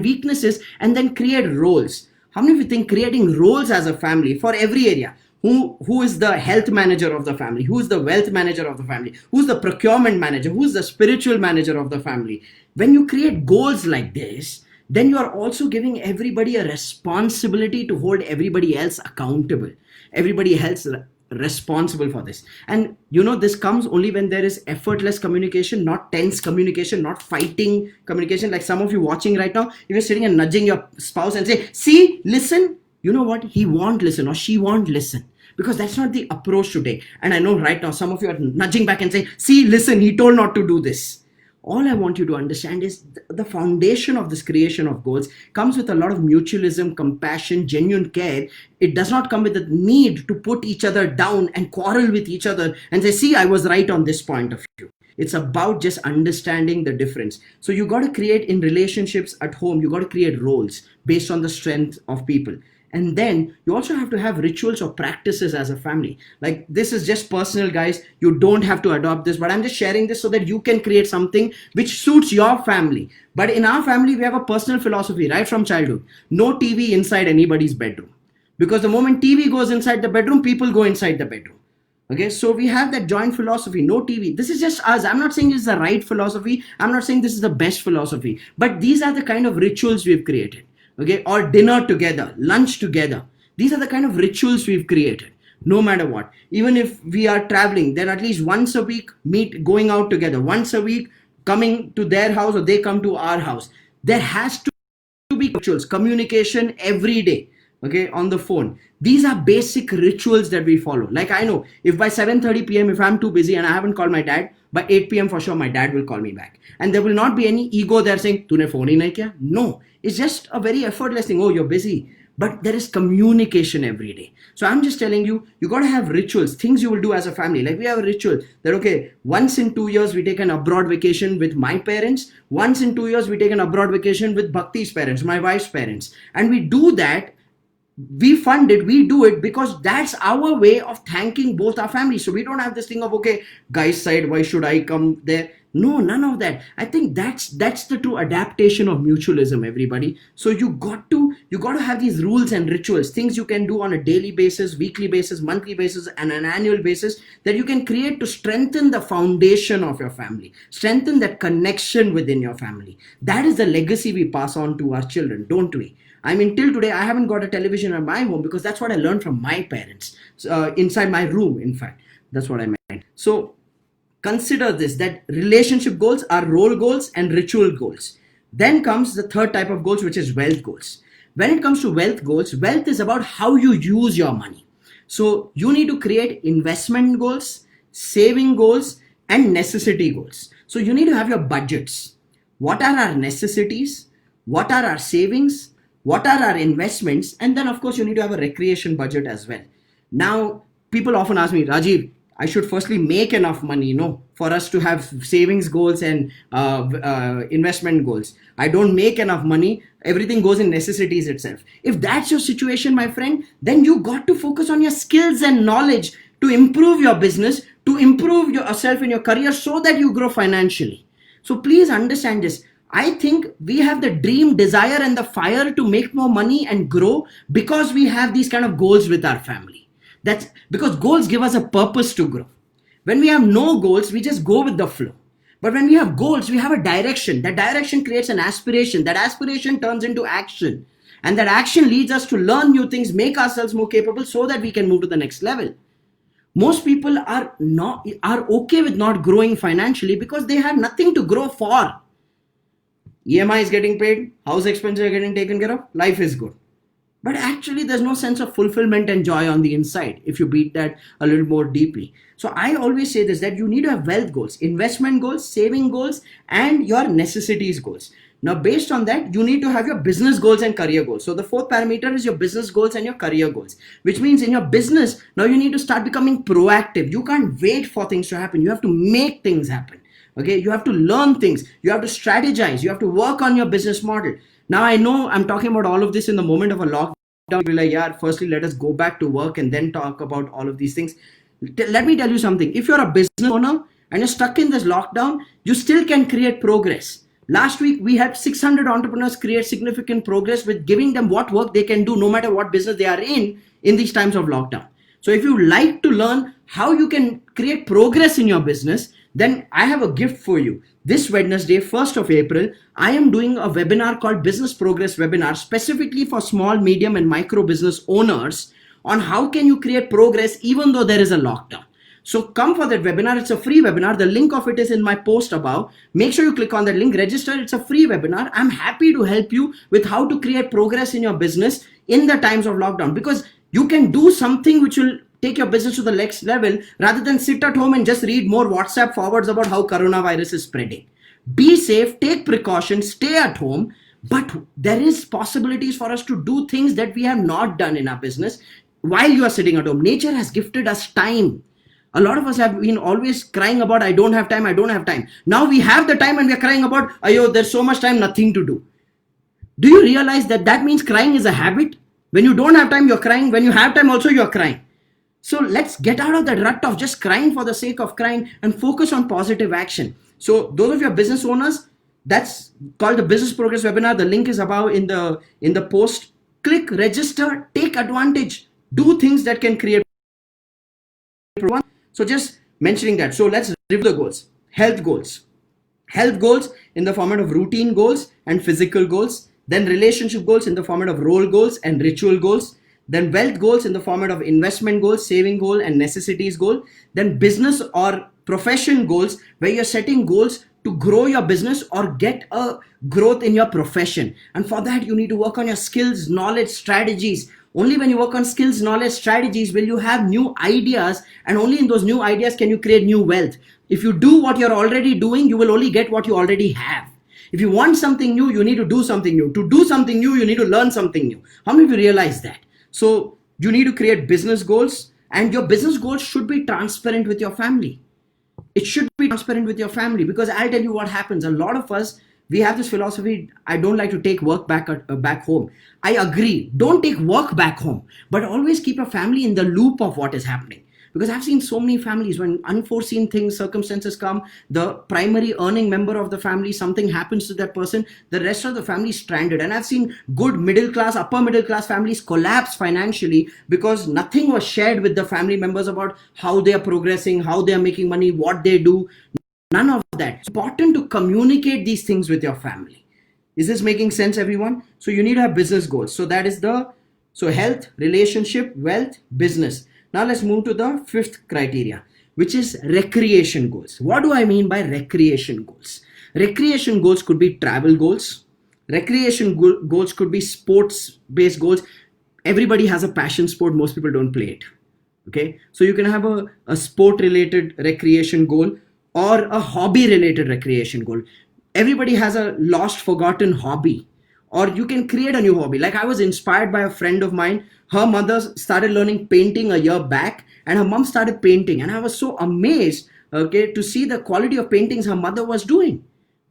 weaknesses and then create roles. How many of you think creating roles as a family for every area? Who is the health manager of the family? Who is the wealth manager of the family? Who's the procurement manager? Who's the spiritual manager of the family? When you create goals like this, then you are also giving everybody a responsibility to hold everybody else accountable. Everybody else responsible for this. And this comes only when there is effortless communication, not tense communication, not fighting communication. Like some of you watching right now, if you're sitting and nudging your spouse and say, see, listen, you know what? He won't listen or she won't listen. Because that's not the approach to take. And I know right now some of you are nudging back and saying, see, listen, he told not to do this. All I want you to understand is the foundation of this creation of goals comes with a lot of mutualism, compassion, genuine care. It does not come with the need to put each other down and quarrel with each other and say, see, I was right on this point of view. It's about just understanding the difference. So you got to create in relationships at home, you got to create roles based on the strength of people. And then you also have to have rituals or practices as a family. Like this is just personal, guys. You don't have to adopt this, but I'm just sharing this so that you can create something which suits your family. But in our family, we have a personal philosophy right from childhood. No TV inside anybody's bedroom. Because the moment TV goes inside the bedroom, people go inside the bedroom. Okay, so we have that joint philosophy, no TV. This is just us. I'm not saying this is the right philosophy. I'm not saying this is the best philosophy. But these are the kind of rituals we've created. Okay, or dinner together, lunch together. These are the kind of rituals we've created, no matter what. Even if we are traveling, then at least once a week, going out together. Once a week, coming to their house or they come to our house. There has to be rituals, communication every day, okay, on the phone. These are basic rituals that we follow. Like I know, if by 7:30 p.m., if I'm too busy and I haven't called my dad, by 8 p.m. for sure, my dad will call me back. And there will not be any ego there saying, "Tune phone hi nahi kiya?" No. It's just a very effortless thing. Oh, you're busy. But there is communication every day. So I'm just telling you, you got to have rituals, things you will do as a family. Like we have a ritual that, okay, once in 2 years, we take an abroad vacation with my parents. Once in 2 years, we take an abroad vacation with Bhakti's parents, my wife's parents. And we do that. We fund it, we do it because that's our way of thanking both our families. So we don't have this thing of, okay, guy's side, why should I come there? No, none of that. I think that's the true adaptation of mutualism, everybody. So you got to have these rules and rituals, things you can do on a daily basis, weekly basis, monthly basis, and an annual basis that you can create to strengthen the foundation of your family, strengthen that connection within your family. That is the legacy we pass on to our children, don't we? I mean, till today, I haven't got a television in my home because that's what I learned from my parents, inside my room, in fact. That's what I meant. So consider this, that relationship goals are role goals and ritual goals. Then comes the third type of goals, which is wealth goals. When it comes to wealth goals, wealth is about how you use your money. So you need to create investment goals, saving goals, and necessity goals. So you need to have your budgets. What are our necessities? What are our savings? What are our investments? And then, of course, you need to have a recreation budget as well. Now, people often ask me, Rajiv, I should firstly make enough money, for us to have savings goals and investment goals. I don't make enough money. Everything goes in necessities itself. If that's your situation, my friend, then you got to focus on your skills and knowledge to improve your business, to improve yourself in your career so that you grow financially. So please understand this. I think we have the dream, desire, and the fire to make more money and grow because we have these kind of goals with our family. That's because goals give us a purpose to grow. When we have no goals, we just go with the flow. But when we have goals, we have a direction. That direction creates an aspiration. That aspiration turns into action. And that action leads us to learn new things, make ourselves more capable so that we can move to the next level. Most people are okay with not growing financially because they have nothing to grow for. EMI is getting paid, house expenses are getting taken care of, life is good. But actually, there's no sense of fulfillment and joy on the inside if you beat that a little more deeply. So I always say this, that you need to have wealth goals, investment goals, saving goals, and your necessities goals. Now, based on that, you need to have your business goals and career goals. So the fourth parameter is your business goals and your career goals, which means in your business, now you need to start becoming proactive. You can't wait for things to happen. You have to make things happen. Okay, you have to learn things. You have to strategize. You have to work on your business model. Now, I know I'm talking about all of this in the moment of a lockdown. You'll be like, yeah, firstly, let us go back to work and then talk about all of these things. Let me tell you something. If you're a business owner and you're stuck in this lockdown, you still can create progress. Last week, we had 600 entrepreneurs create significant progress with giving them what work they can do no matter what business they are in these times of lockdown. So if you like to learn how you can create progress in your business, then I have a gift for you. This Wednesday, 1st of April, I am doing a webinar called Business Progress Webinar, specifically for small, medium, and micro business owners on how can you create progress even though there is a lockdown. So come for that webinar. It's a free webinar. The link of it is in my post above. Make sure you click on that link, register. It's a free webinar. I'm happy to help you with how to create progress in your business in the times of lockdown, because you can do something which will take your business to the next level rather than sit at home and just read more WhatsApp forwards about how coronavirus is spreading. Be safe, take precautions, stay at home, but there is possibilities for us to do things that we have not done in our business while you are sitting at home. Nature has gifted us time. A lot of us have been always crying about, I don't have time, I don't have time. Now we have the time and we are crying about, ayo, there's so much time, nothing to do. Do you realize that that means crying is a habit? When you don't have time, you're crying. When you have time also, you're crying. So let's get out of that rut of just crying for the sake of crying and focus on positive action. So those of your business owners, that's called the Business Progress Webinar. The link is above in the post. Click, register, take advantage, do things that can create. So just mentioning that. So let's review the goals. Health goals. Health goals in the format of routine goals and physical goals. Then relationship goals in the format of role goals and ritual goals. Then wealth goals in the format of investment goals, saving goal, and necessities goal. Then business or profession goals, where you're setting goals to grow your business or get a growth in your profession. And for that, you need to work on your skills, knowledge, strategies. Only when you work on skills, knowledge, strategies will you have new ideas, and only in those new ideas can you create new wealth. If you do what you're already doing, you will only get what you already have. If you want something new, you need to do something new. To do something new, you need to learn something new. How many of you realize that? So you need to create business goals, and your business goals should be transparent with your family. It should be transparent with your family, because I'll tell you what happens. A lot of us, we have this philosophy, I don't like to take work back home. I agree. Don't take work back home, but always keep your family in the loop of what is happening. Because I've seen so many families, when unforeseen things, circumstances come, the primary earning member of the family, something happens to that person, the rest of the family is stranded. And I've seen good middle class, upper middle class families collapse financially because nothing was shared with the family members about how they are progressing, how they are making money, what they do. None of that. It's important to communicate these things with your family. Is this making sense, everyone? So you need to have business goals. So that is so health, relationship, wealth, business. Now let's move to the fifth criteria, which is recreation goals. What do I mean by recreation goals? Recreation goals could be travel goals. Recreation goals could be sports-based goals. Everybody has a passion sport. Most people don't play it. Okay, so you can have a sport-related recreation goal or a hobby-related recreation goal. Everybody has a lost, forgotten hobby. Or you can create a new hobby. Like I was inspired by a friend of mine. Her mother started learning painting a year back, and her mom started painting. And I was so amazed, okay, to see the quality of paintings her mother was doing.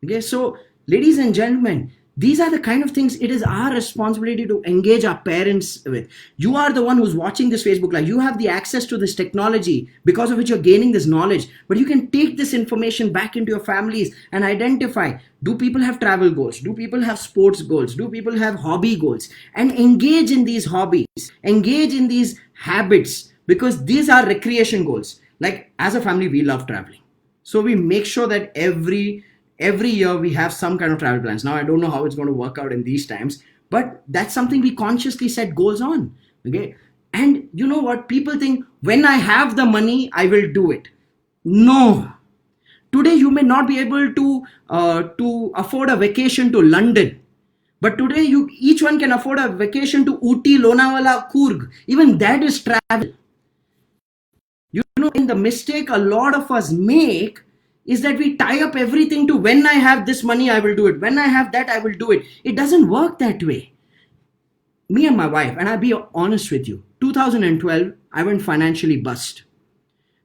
Okay, so ladies and gentlemen, these are the kind of things it is our responsibility to engage our parents with. You are the one who's watching this Facebook Live. You have the access to this technology because of which you're gaining this knowledge. But you can take this information back into your families and identify, do people have travel goals? Do people have sports goals? Do people have hobby goals? And engage in these hobbies. Engage in these habits, because these are recreation goals. Like as a family, we love traveling. So we make sure that every year we have some kind of travel plans. Now I don't know how it's going to work out in these times, but that's something we consciously set goals on. Okay. And you know what? People think when I have the money, I will do it. No. Today you may not be able to afford a vacation to London, but today you each one can afford a vacation to Ooty, Lonavala, Coorg. Even that is travel. You know, in the mistake a lot of us make is that we tie up everything to when I have this money, I will do it. When I have that, I will do it. It doesn't work that way. Me and my wife, and I'll be honest with you, 2012, I went financially bust.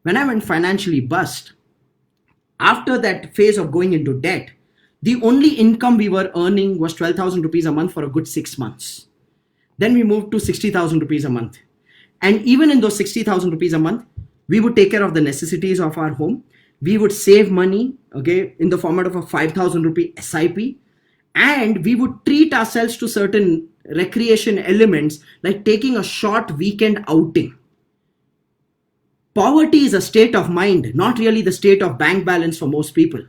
When I went financially bust, after that phase of going into debt, the only income we were earning was 12,000 rupees a month for a good 6 months. Then we moved to 60,000 rupees a month. And even in those 60,000 rupees a month, we would take care of the necessities of our home. We would save money, okay, in the format of a 5,000 rupee SIP. And we would treat ourselves to certain recreation elements like taking a short weekend outing. Poverty is a state of mind, not really the state of bank balance for most people.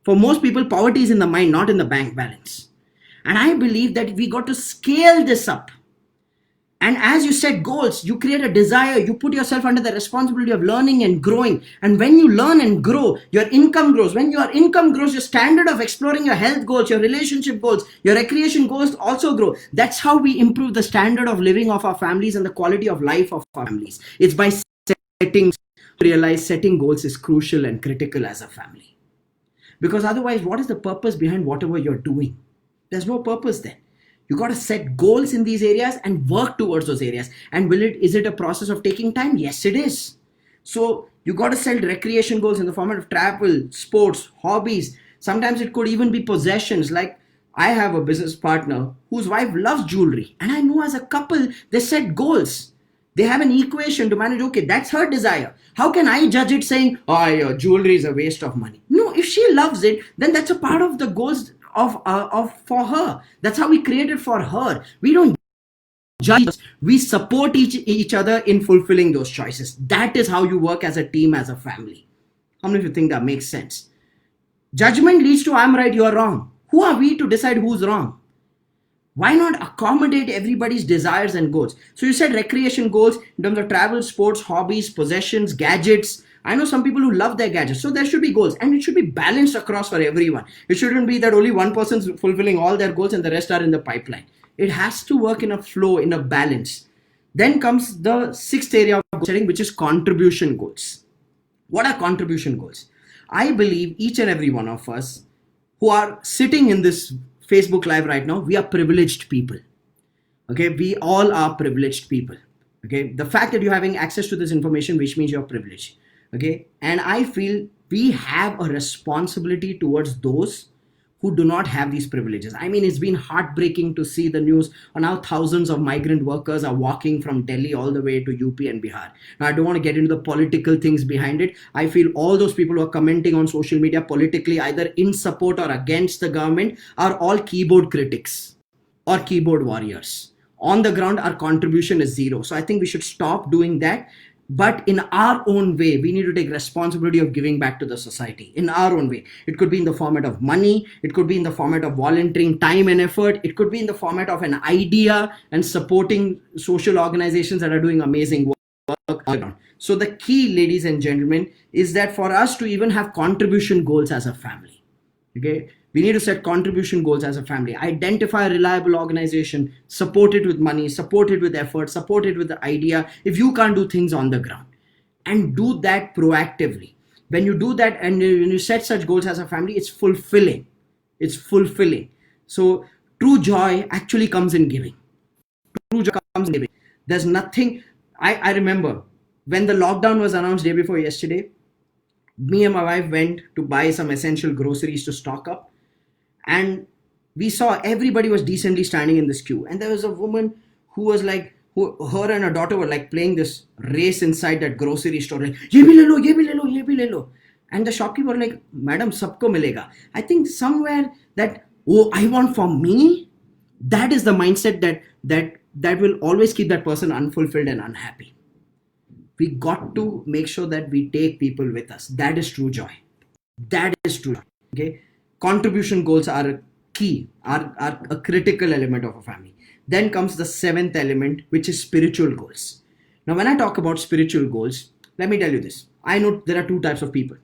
For most people, poverty is in the mind, not in the bank balance. And I believe that we got to scale this up. And as you set goals, you create a desire, you put yourself under the responsibility of learning and growing. And when you learn and grow, your income grows. When your income grows, your standard of exploring your health goals, your relationship goals, your recreation goals also grow. That's how we improve the standard of living of our families and the quality of life of our families. It's by setting goals is crucial and critical as a family. Because otherwise, what is the purpose behind whatever you're doing? There's no purpose then. You got to set goals in these areas and work towards those areas. And is it a process of taking time? Yes, it is. So you got to set recreation goals in the format of travel, sports, hobbies. Sometimes it could even be possessions. Like I have a business partner whose wife loves jewelry. And I know as a couple, they set goals. They have an equation to manage. Okay, that's her desire. How can I judge it saying, oh, your jewelry is a waste of money? No, if she loves it, then that's a part of the goals of for her. That's how we create it for her. We don't judge. We support each other in fulfilling those choices. That is how you work as a team, as a family. How many of you think that makes sense? Judgment leads to I'm right, you're wrong. Who are we to decide who's wrong? Why not accommodate everybody's desires and goals? So you said recreation goals in terms of travel, sports, hobbies, possessions, gadgets. I know some people who love their gadgets. So there should be goals and it should be balanced across for everyone. It shouldn't be that only one person's fulfilling all their goals and the rest are in the pipeline. It has to work in a flow, in a balance. Then comes the sixth area of goal setting, which is contribution goals. What are contribution goals? I believe each and every one of us who are sitting in this Facebook Live right now, we are privileged people. Okay, we all are privileged people. Okay, the fact that you're having access to this information, which means you're privileged. Okay, and I feel we have a responsibility towards those who do not have these privileges. I mean, it's been heartbreaking to see the news on how thousands of migrant workers are walking from Delhi all the way to UP and Bihar. Now, I don't want to get into the political things behind it. I feel all those people who are commenting on social media politically, either in support or against the government, are all keyboard critics or keyboard warriors. On the ground, our contribution is zero. So I think we should stop doing that. But in our own way, we need to take responsibility of giving back to the society in our own way. It could be in the format of money. It could be in the format of volunteering time and effort. It could be in the format of an idea and supporting social organizations that are doing amazing work. So the key, ladies and gentlemen, is that for us to even have contribution goals as a family, okay, we need to set contribution goals as a family. Identify a reliable organization, support it with money, support it with effort, support it with the idea if you can't do things on the ground. And do that proactively. When you do that and when you set such goals as a family, it's fulfilling. It's fulfilling. So true joy actually comes in giving. True joy comes in giving. There's nothing. I remember when the lockdown was announced day before yesterday, me and my wife went to buy some essential groceries to stock up. And we saw everybody was decently standing in this queue. And there was a woman who was like, her and her daughter were like playing this race inside that grocery store. Like, ye bhi le lo, ye bhi le lo, ye bhi le lo. And the shopkeeper was like, Madam, sabko milega. I think somewhere that, oh, I want for me. That is the mindset that will always keep that person unfulfilled and unhappy. We got to make sure that we take people with us. That is true joy. That is true. Okay. Contribution goals are key, are a critical element of a family. Then comes the seventh element, which is spiritual goals. Now, when I talk about spiritual goals, let me tell you this. I know there are two types of people: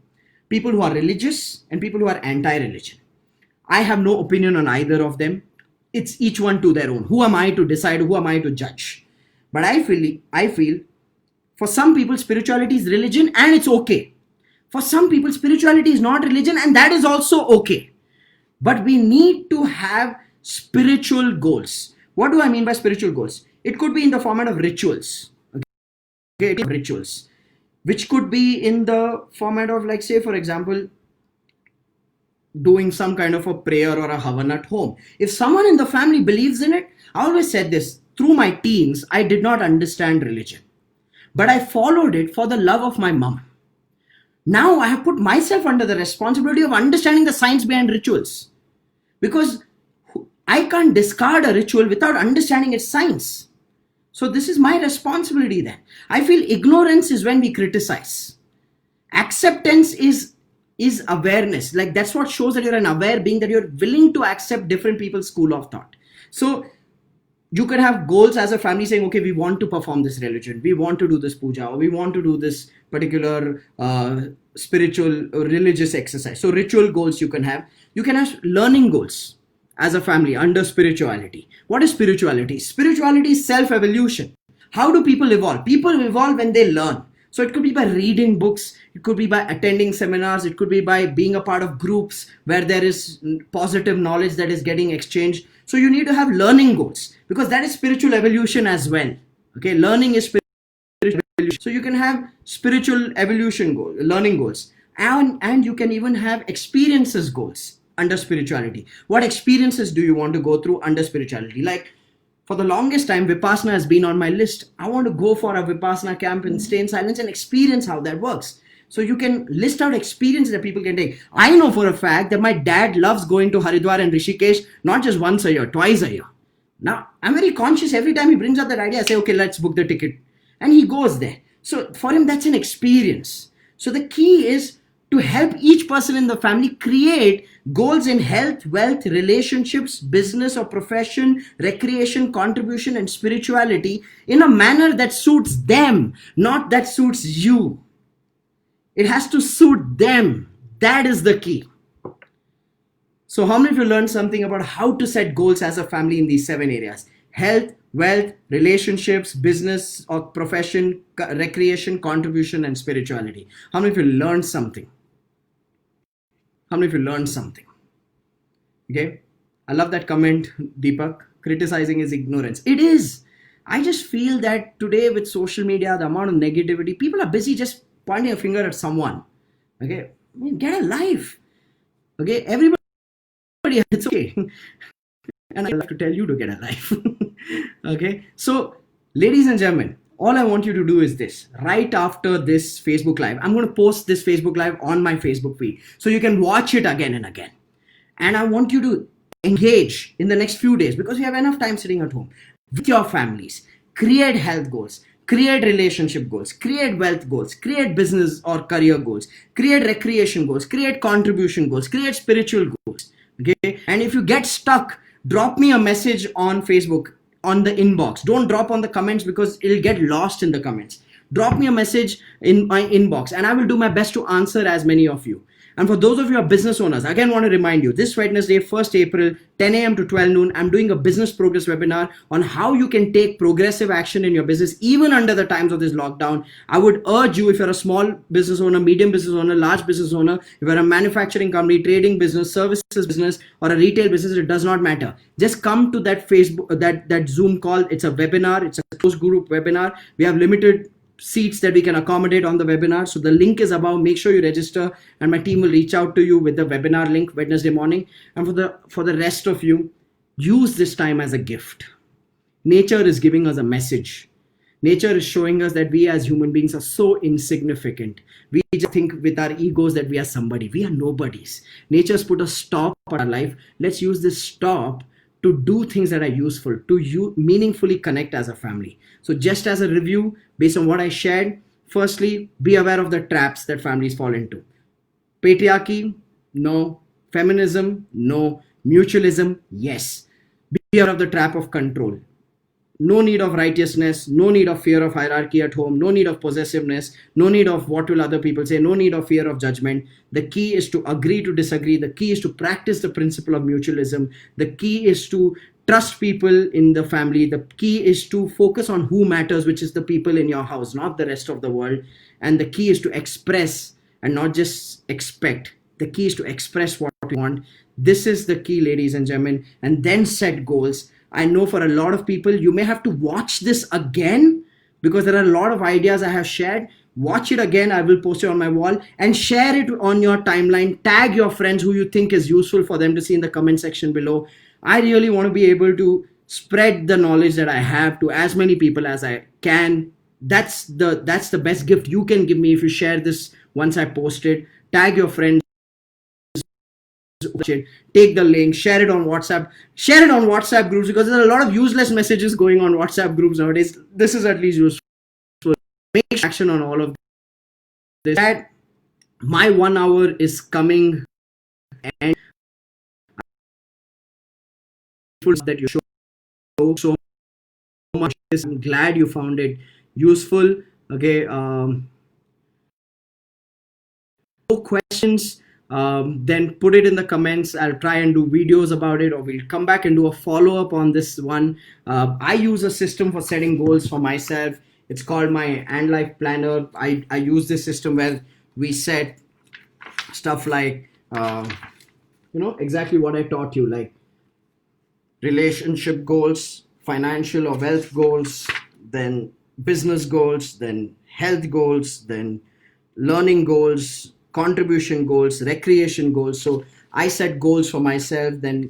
people who are religious and people who are anti religion. I have no opinion on either of them. It's each one to their own. Who am I to decide? Who am I to judge? But I feel for some people, spirituality is religion and it's okay. For some people, spirituality is not religion and that is also okay. But we need to have spiritual goals. What do I mean by spiritual goals? It could be in the format of rituals. Okay, rituals, which could be in the format of, like, say, for example, doing some kind of a prayer or a havan at home. If someone in the family believes in it, I always said this, through my teens, I did not understand religion, but I followed it for the love of my mom. Now I have put myself under the responsibility of understanding the science behind rituals, because I can't discard a ritual without understanding its science. So this is my responsibility then. I feel ignorance is when we criticize. Acceptance is awareness. Like, that's what shows that you're an aware being, that you're willing to accept different people's school of thought. So you can have goals as a family saying, okay, we want to perform this religion, we want to do this puja, or we want to do this particular spiritual or religious exercise. So ritual goals you can have. You can have learning goals as a family under spirituality. What is spirituality? Spirituality is self-evolution. How do people evolve? People evolve when they learn. So it could be by reading books, it could be by attending seminars, it could be by being a part of groups where there is positive knowledge that is getting exchanged. So you need to have learning goals, because that is spiritual evolution as well. Okay, learning is spiritual evolution. So you can have spiritual evolution goal, learning goals, and you can even have experiences goals under spirituality. What experiences do you want to go through under spirituality? Like, for the longest time, Vipassana has been on my list. I want to go for a Vipassana camp and stay in silence and experience how that works. So you can list out experiences that people can take. I know for a fact that my dad loves going to Haridwar and Rishikesh, not just once a year, twice a year. Now, I'm very conscious every time he brings up that idea, I say, okay, let's book the ticket. And he goes there. So for him, that's an experience. So the key is to help each person in the family create goals in health, wealth, relationships, business or profession, recreation, contribution, and spirituality in a manner that suits them, not that suits you. It has to suit them. That is the key. So how many of you learned something about how to set goals as a family in these 7 areas? Health, wealth, relationships, business or profession, recreation, contribution, and spirituality. How many of you learned something? How many of you learned something? Okay. I love that comment, Deepak. Criticizing is ignorance. It is. I just feel that today with social media, the amount of negativity, people are busy just pointing a finger at someone. Okay. I mean, get a life. Okay. Everybody, it's okay. And I have to tell you to get a life. Okay. So, ladies and gentlemen, all I want you to do is this. Right after this Facebook Live, I'm going to post this Facebook Live on my Facebook feed, so you can watch it again and again. And I want you to engage in the next few days, because we have enough time sitting at home, with your families. Create health goals, create relationship goals, create wealth goals, create business or career goals, create recreation goals, create contribution goals, create spiritual goals. Okay. And if you get stuck, drop me a message on Facebook, on the inbox. Don't drop on the comments, because it'll get lost in the comments. Drop me a message in my inbox and I will do my best to answer as many of you. And for those of you who are business owners, again want to remind you, this Wednesday, 1st April, 10 a.m. to 12 noon, I'm doing a business progress webinar on how you can take progressive action in your business, even under the times of this lockdown. I would urge you, if you're a small business owner, medium business owner, large business owner, if you're a manufacturing company, trading business, services business, or a retail business, it does not matter. Just come to that Facebook, that Zoom call. It's a webinar. It's a closed group webinar. We have limited seats that we can accommodate on the webinar. So the link is above. Make sure you register and my team will reach out to you with the webinar link Wednesday morning. And for the rest of you, use this time as a gift. Nature is giving us a message. Nature is showing us that we as human beings are so insignificant. We just think with our egos that we are somebody. We are nobodies. Nature's put a stop on our life. Let's use this stop to do things that are useful, to meaningfully connect as a family. So just as a review, based on what I shared, firstly, be aware of the traps that families fall into. Patriarchy, no. Feminism, no. Mutualism, yes. Beware of the trap of control. No need of righteousness, no need of fear of hierarchy at home, no need of possessiveness, no need of what will other people say, no need of fear of judgment. The key is to agree to disagree. The key is to practice the principle of mutualism. The key is to trust people in the family. The key is to focus on who matters, which is the people in your house, not the rest of the world. And the key is to express and not just expect. The key is to express what you want. This is the key, ladies and gentlemen, and then set goals. I know for a lot of people, you may have to watch this again because there are a lot of ideas I have shared. Watch it again. I will post it on my wall and share it on your timeline. Tag your friends who you think is useful for them to see in the comment section below. I really want to be able to spread the knowledge that I have to as many people as I can. That's the best gift you can give me if you share this once I post it. Tag your friends. Take the link, share it on WhatsApp groups, because there are a lot of useless messages going on WhatsApp groups nowadays. This is at least useful. Make action on all of this. That my 1 hour is coming, and that you show so much. I'm glad you found it useful. Okay, no questions, then put it in the comments. I'll try and do videos about it, or we'll come back and do a follow-up on this one. I use a system for setting goals for myself. It's called my And Life Planner. I use this system where we set stuff like exactly what I taught you, like relationship goals, financial or wealth goals, then business goals, then health goals, then learning goals, contribution goals, recreation goals. So I set goals for myself, then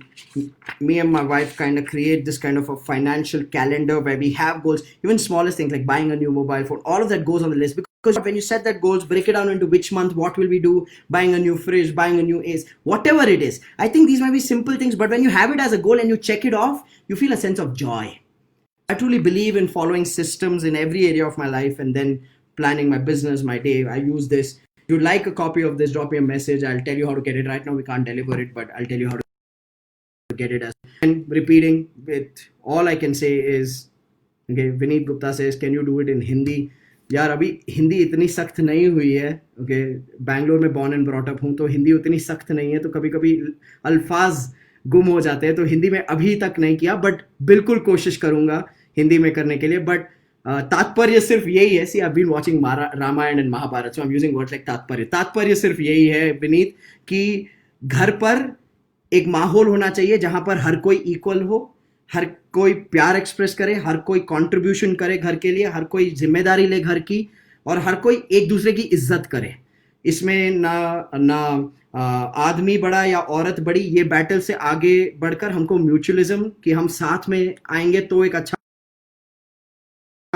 me and my wife kind of create this kind of a financial calendar where we have goals, even smallest things like buying a new mobile phone. All of that goes on the list, because when you set that goals, break it down into which month, what will we do, buying a new fridge, buying a new ace, whatever it is. I think these might be simple things, but when you have it as a goal and you check it off, you feel a sense of joy. I truly believe in following systems in every area of my life and then planning my business, my day. I use this. If you'd like a copy of this, drop me a message. I'll tell you how to get it. Right now we can't deliver it, but I'll tell you how to get it. And repeating with, all I can say is, okay, Vineet Gupta says, can you do it in Hindi? यार अभी हिंदी इतनी सख्त नहीं हुई है. Okay, Bangalore में born and brought up हूँ, तो हिंदी उतनी सख्त नहीं है, तो कभी कभी अल्फाज गुम हो जाते हैं, तो हिंदी में अभी तक नहीं किया, बट बिल्कुल कोशिश करूंगा हिंदी में करने के लिए. बट तात्पर्य सिर्फ यही है. See I been watching Ramayana and Mahabharata, so I am using words like तात्पर्य सिर्फ यही है विनीत, कि घर पर एक माहौल होना चाहिए जहां पर हर कोई इक्वल हो, हर कोई प्यार एक्सप्रेस करे, हर कोई कंट्रीब्यूशन करे घर के लिए, हर कोई जिम्मेदारी ले घर की, और हर कोई एक दूसरे की इज्जत करे. इसमें ना आदमी बड़ा या औरत बड़ी, ये बैटल से आगे बढ़कर हमको म्यूचुअलिज्म, कि हम साथ में आएंगे तो एक अच्छा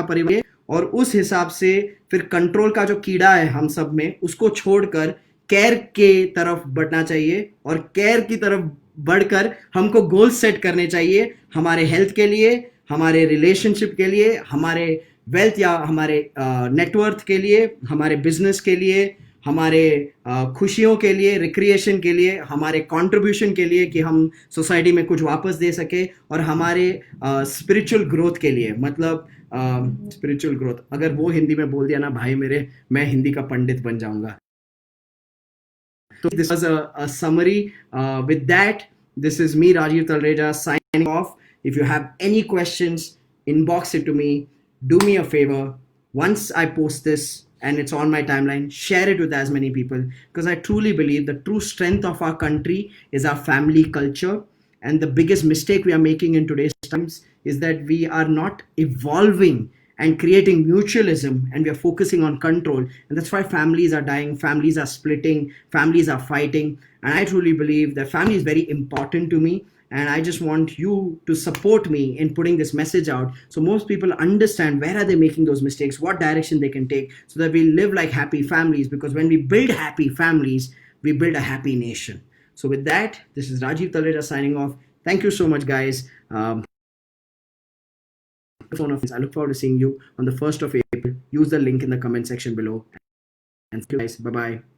परिवार, और उस हिसाब से फिर कंट्रोल का जो कीड़ा है हम सब में, उसको छोड़कर केयर के तरफ बढ़ना चाहिए, और केयर की तरफ बढ़कर हमको गोल सेट करने चाहिए हमारे हेल्थ के लिए, हमारे रिलेशनशिप के लिए, हमारे वेल्थ या हमारे नेटवर्थ के लिए, हमारे बिजनेस के लिए, हमारे खुशियों के लिए, रिक्रिएशन के लिए, हमारे कंट्रीब्यूशन के लिए, कि हम सोसाइटी में कुछ वापस दे सके, और हमारे स्पिरिचुअल ग्रोथ के लिए. मतलब स्पिरिचुअल ग्रोथ अगर वो हिंदी में बोल दिया ना भाई मेरे, मैं हिंदी का पंडित बन जाऊंगा. So this was a summary. With that, this is me, Rajiv Talreja, signing off. If you have any questions, inbox it to me. Do me a favor. Once I post this and it's on my timeline, share it with as many people, because I truly believe the true strength of our country is our family culture. And the biggest mistake we are making in today's times is that we are not evolving and creating mutualism, and we are focusing on control. And that's why families are dying, families are splitting, families are fighting. And I truly believe that family is very important to me, and I just want you to support me in putting this message out, so most people understand where are they making those mistakes, what direction they can take, so that we live like happy families. Because when we build happy families, we build a happy nation. So with that, this is Rajiv Talreja signing off. Thank you so much, guys. I look forward to seeing you on the 1st of April. Use the link in the comment section below. And thank you guys. Bye-bye.